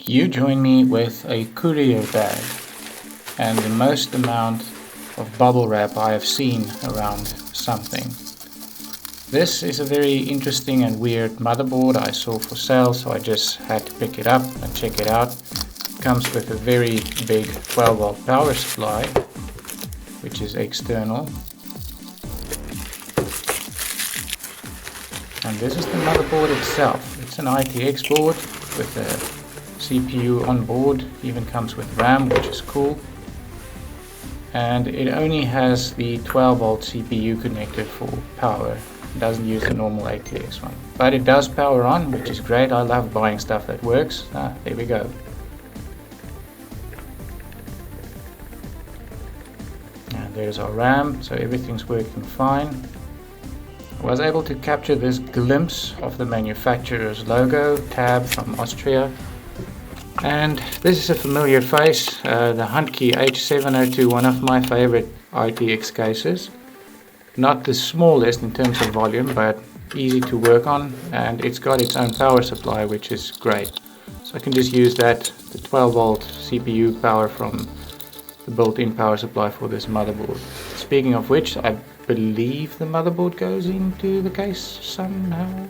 You join me with a courier bag and the most amount of bubble wrap I have seen around something. This is a very interesting and weird motherboard I saw for sale, so I just had to pick it up and check it out. It comes with a very big 12-volt power supply, which is external. And this is the motherboard itself. It's an ITX board with a CPU on board, even comes with RAM, which is cool. And it only has the 12-volt CPU connector for power. It doesn't use the normal ATX one. But it does power on, which is great. I love buying stuff that works. There we go. And there's our RAM, so everything's working fine. I was able to capture this glimpse of the manufacturer's logo, tab from Austria. And this is a familiar face, the Huntkey H702, one of my favorite ITX cases. Not the smallest in terms of volume, but easy to work on, and it's got its own power supply, which is great. So I can just use that, the 12-volt CPU power from the built-in power supply for this motherboard. Speaking of which, I believe the motherboard goes into the case somehow.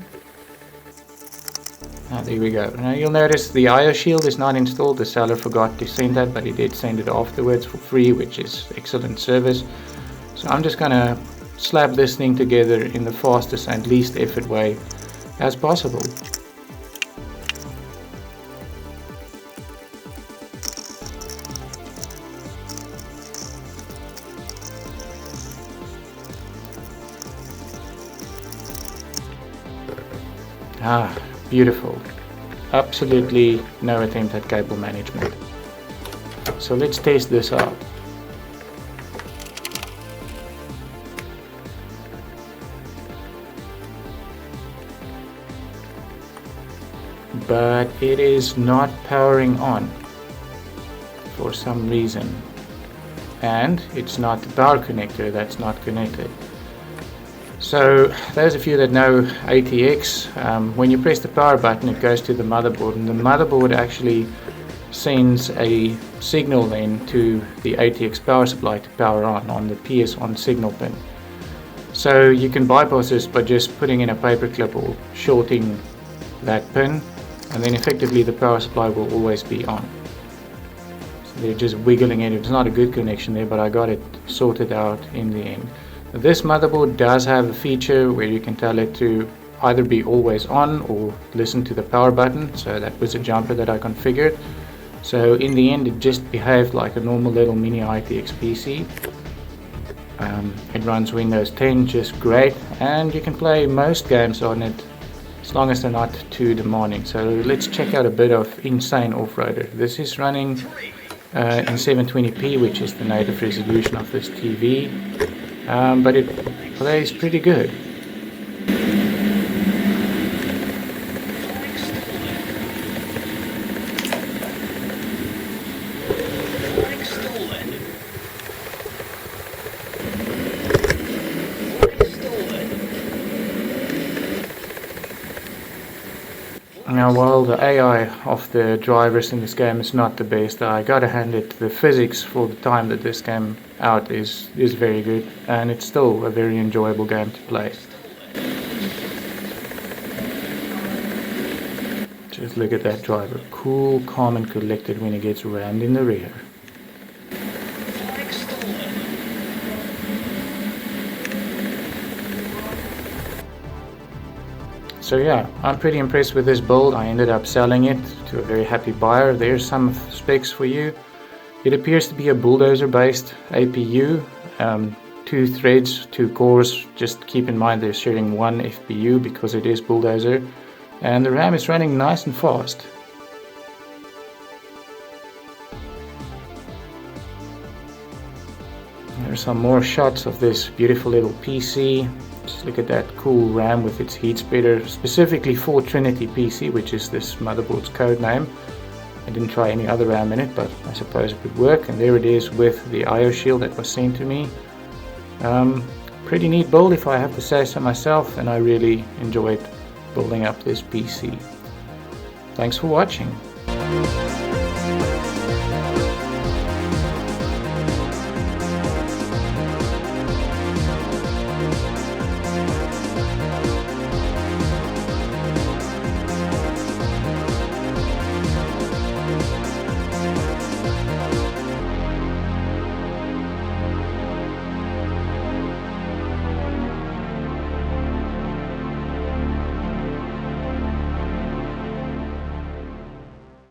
There we go. Now you'll notice the IO shield is not installed. The seller forgot to send that, but he did send it afterwards for free, which is excellent service. So I'm just gonna slap this thing together in the fastest and least effort way as possible. Beautiful. Absolutely no attempt at cable management. So let's test this out. But it is not powering on for some reason. And it's not the power connector that's not connected. So those of you that know ATX, when you press the power button it goes to the motherboard, and the motherboard actually sends a signal then to the ATX power supply to power on the PS on signal pin. So you can bypass this by just putting in a paperclip or shorting that pin, and then effectively the power supply will always be on. So they're just wiggling it. It's not a good connection there, but I got it sorted out in the end. This motherboard does have a feature where you can tell it to either be always on or listen to the power button, so that was a jumper that I configured. So in the end it just behaved like a normal little mini ITX PC. It runs Windows 10 just great, and you can play most games on it as long as they're not too demanding. So let's check out a bit of Insane Off-Roader. This is running in 720p, which is the native resolution of this TV. But it plays pretty good. Now while the AI of the drivers in this game is not the best, I gotta hand it, the physics for the time that this came out is very good, and it's still a very enjoyable game to play. Just look at that driver, cool, calm and collected when he gets rammed in the rear. So yeah, I'm pretty impressed with this build. I ended up selling it to a very happy buyer. There's some specs for you. It appears to be a bulldozer based APU, 2 threads, 2 cores. Just keep in mind they're sharing 1 FPU because it is bulldozer, and the RAM is running nice and fast. There's some more shots of this beautiful little PC. Just look at that cool RAM with its heat spreader, specifically for Trinity PC, which is this motherboard's code name. I didn't try any other RAM in it, but I suppose it would work. And there it is with the IO shield that was sent to me. Pretty neat build if I have to say so myself, and I really enjoyed building up this PC. Thanks for watching. bye.